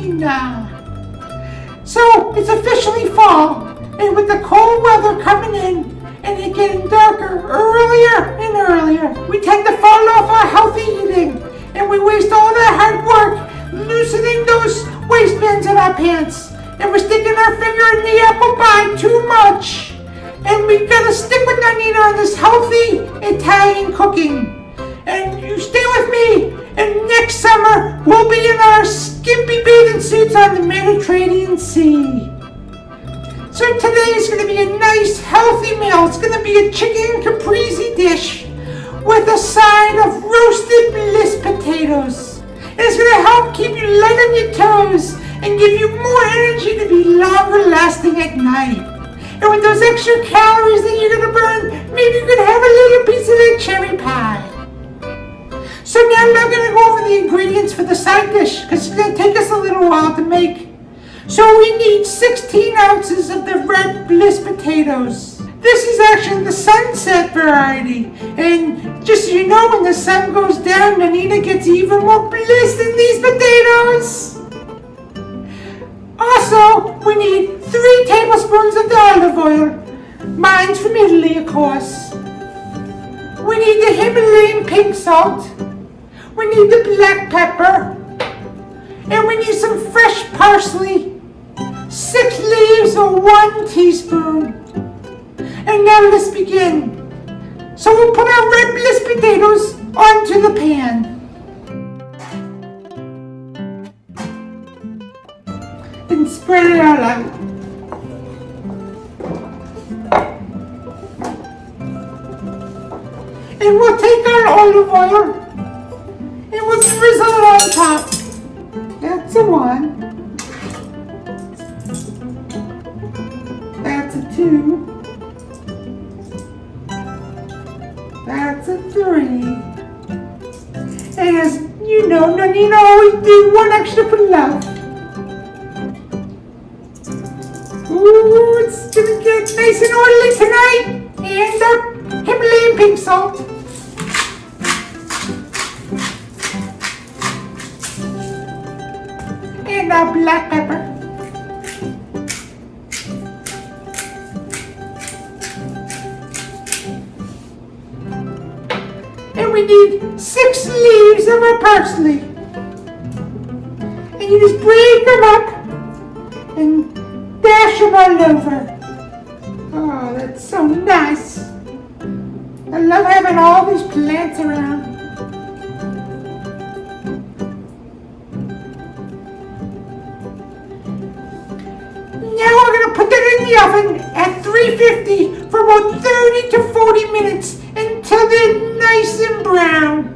Nonnina. So it's officially fall, and with the cold weather coming in and it getting darker earlier and earlier, we tend to fall off our healthy eating, and we waste all that hard work loosening those waistbands in our pants, and we're sticking our finger in the apple pie too much. And we gotta stick with Nonnina on this healthy Italian cooking. And you stay with me, and next summer we'll be in our skimpy bathing suits on the Mediterranean Sea. So today is going to be a nice healthy meal. It's going to be a chicken caprese dish with a side of roasted bliss potatoes. And it's going to help keep you light on your toes and give you more energy to be longer lasting at night. And with those extra calories that you're going to burn, maybe you could have a little piece of that cherry pie. So now I'm going to go over the ingredients for the side dish because it's going to take us a little while to make. So we need 16 ounces of the red bliss potatoes. This is actually the sunset variety. And just so you know, when the sun goes down, Nonnina gets even more bliss than these potatoes. Also, we need 3 tablespoons of the olive oil. Mine's from Italy, of course. We need the Himalayan pink salt. We need the black pepper. And we need some fresh parsley. 6 leaves or 1 teaspoon. And now let's begin. So we'll put our red bliss potatoes onto the pan. And spread it all out. And we'll take our olive oil and we'll drizzle it on top. That's a 1. That's a 2. That's a 3. And as you know, Nonnina always do 1 extra for love. Ooh, it's gonna get nice and oily tonight. And our Himalayan pink salt. And our black pepper. And we need 6 leaves of our parsley. And you just break them up and dash them all over. Oh, that's so nice. I love having all these plants around. Now we're going to put that in the oven at 350 for about 30 to 40 minutes until they're nice and brown.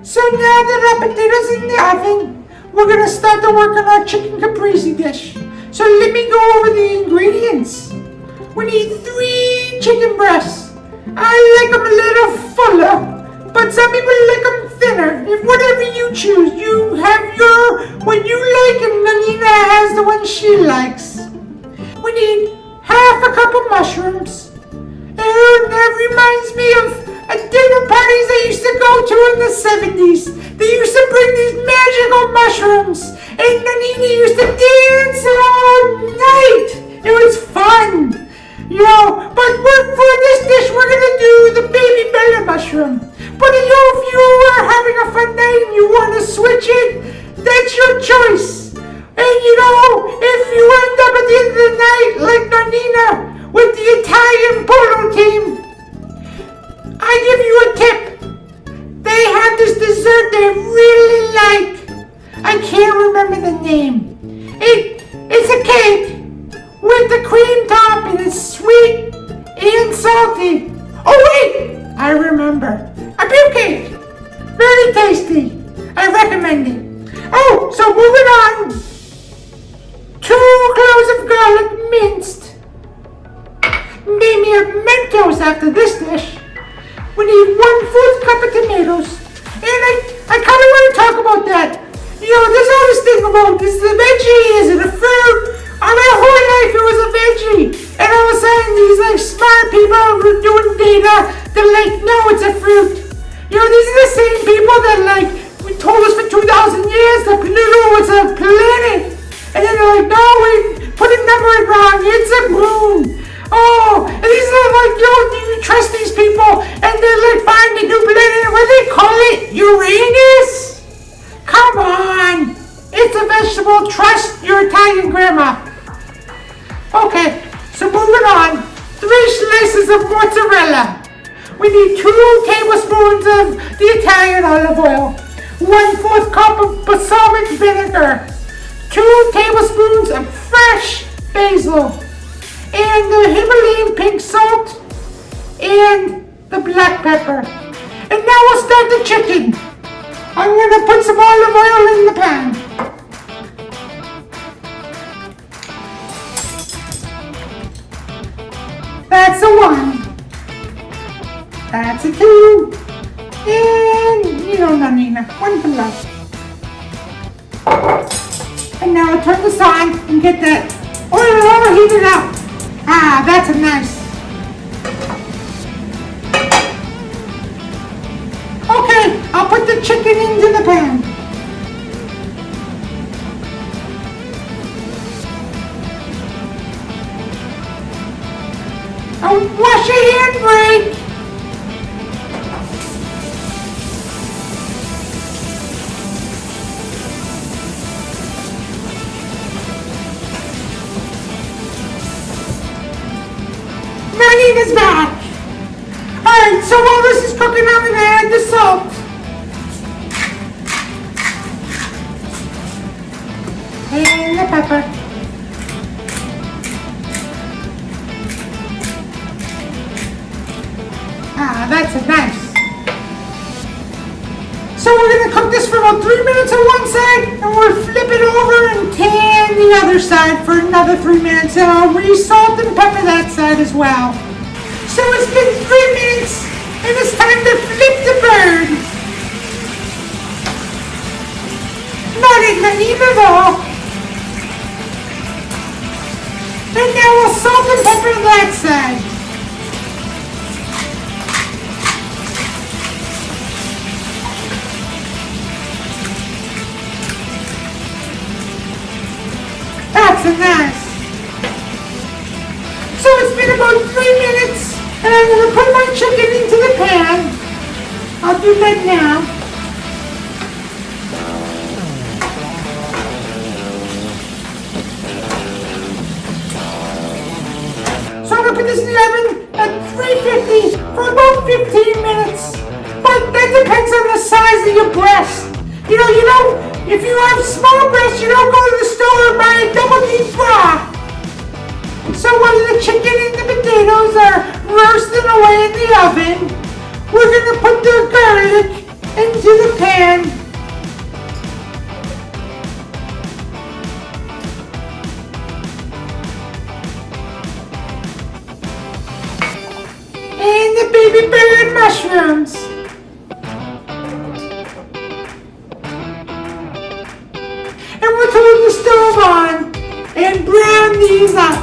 So now that our potatoes in the oven, we're going to start to work on our chicken caprese dish. So let me go over the ingredients. We need 3 chicken breasts. I like them a little fuller, but some people like them thinner. If whatever you choose, you have what you like, and Nonnina has the one she likes. We need half a cup of mushrooms. And that reminds me of dinner parties I used to go to in the 70s. They used to bring these magical mushrooms, and Nonnina used to dance all night. It was fun, but for this dish, we're gonna do the baby bella mushroom. But if you are having a fun night and you want to switch it, that's your choice. And if you end up at the end of the night like Nonnina with the Italian polo team, I give you a tip. They have this dessert they really like. I can't remember the name. It's a cake with the cream top, and it's sweet and salty. Oh wait, I remember. A beer cake. Very tasty. I recommend it. Oh, so moving on. 2 cloves of garlic minced. Maybe a Mentos after this dish. We need 1/4 cup of tomatoes. And I kind of want to talk about that. There's all this thing about, is it a veggie, is it a fruit? All my whole life it was a veggie. And all of a sudden these smart people were doing data, they're like, no, it's a fruit. These are the same people that told us for 2,000 years that Pluto was a planet. will trust your Italian grandma. Okay, so moving on. 3 slices of mozzarella. We need 2 tablespoons of the Italian olive oil, 1/4 cup of balsamic vinegar, 2 tablespoons of fresh basil, and the Himalayan pink salt, and the black pepper. And now we'll start the chicken. I'm gonna put some olive oil in the pan. That's a 1. That's a 2. And, Nonnina, 1 below. And now I'll turn this on and get that oil overheated up. Ah, that's a nice. Okay, I'll put the chicken into the pan. Oh, wash your handbrake. Nonnina's back. Alright, so while this is cooking, I'm gonna add the salt. And the pepper. Ah, that's a nice. So we're gonna cook this for about 3 minutes on one side, and we'll flip it over and tan the other side for another 3 minutes. And I'll re-salt and pepper that side as well. So it's been 3 minutes, and it's time to flip the bird. Not in Nonnina though. And now we'll salt and pepper that side. That's nice. So it's been about 3 minutes, and I'm going to put my chicken into the pan. I'll do that now. So I'm going to put this in the oven at 350 for about 15 minutes. But that depends on the size of your breast. If you have small breasts, you don't go to the store and buy a double deep broth. So while the chicken and the potatoes are roasting away in the oven, we're gonna put the garlic into the pan. And the baby bird mushrooms. And we'll turn the stove on and brown these up.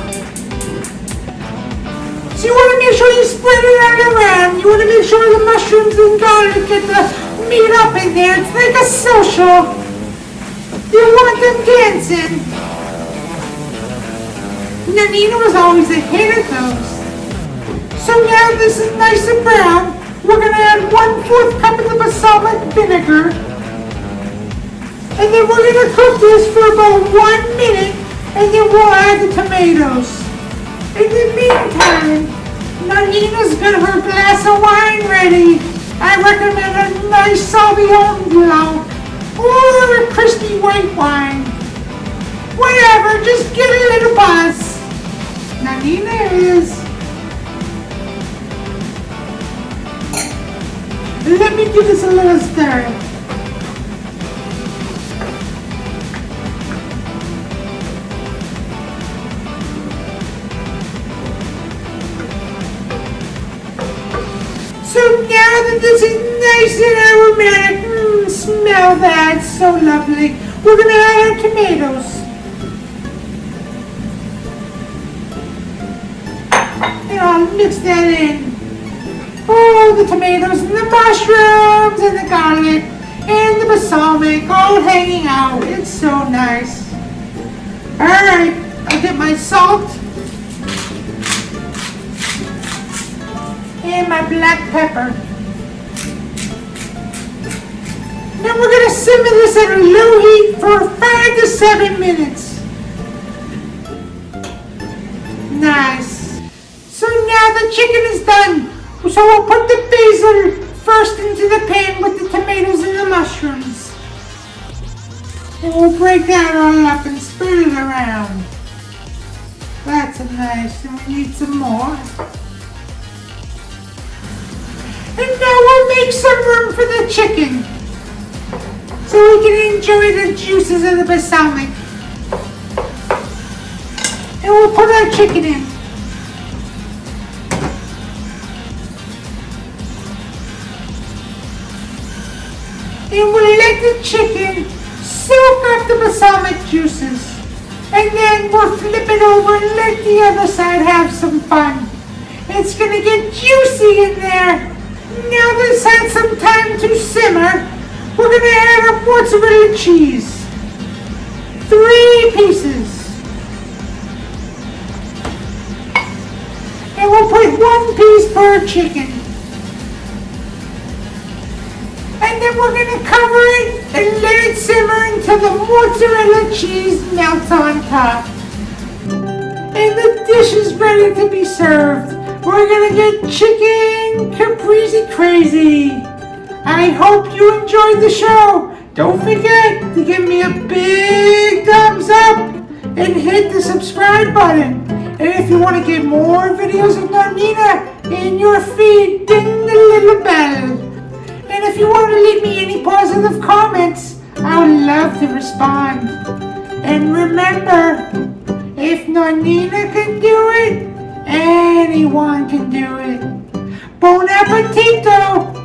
So you want to make sure you spread it out around. You want to make sure the mushrooms and garlic get the meat up in there. It's like a social. You want them dancing. Nonnina was always ahead of those. So now this is nice and brown. We're going to add 1/4 cup of the balsamic vinegar. And then we're going to cook this for about 1 minute, and then we'll add the tomatoes. In the meantime, Nonnina's got her glass of wine ready. I recommend a nice Sauvignon Blanc or a crispy white wine. Whatever, just get a little buzz. Nonnina is. Let me give this a little stir. So now that this is nice and aromatic, smell that, so lovely. We're going to add our tomatoes. And I'll mix that in. Oh, the tomatoes and the mushrooms and the garlic and the balsamic all hanging out. It's so nice. Alright, I'll get my salt. And my black pepper. Then we're going to simmer this at a low heat for 5 to 7 minutes. Nice. So now the chicken is done. So we'll put the basil first into the pan with the tomatoes and the mushrooms. And we'll break that all up and spread it around. That's nice, and we need some more. And now we'll make some room for the chicken, so we can enjoy the juices of the balsamic. And we'll put our chicken in. And we'll let the chicken soak up the balsamic juices. And then we'll flip it over and let the other side have some fun. It's gonna get juicy in there. Now that it's had some time to simmer, we're gonna add our mozzarella cheese. 3 pieces. And we'll put 1 piece per chicken. And then we're gonna cover it and let it simmer until the mozzarella cheese melts on top. And the dish is ready to be served. We're gonna get chicken caprese crazy. I hope you enjoyed the show. Don't forget to give me a big thumbs up and hit the subscribe button. And if you want to get more videos of Nonnina in your feed, ding the little bell. And if you want to leave me any positive comments, I would love to respond. And remember, if Nonnina can do it, anyone can do it. Buon appetito!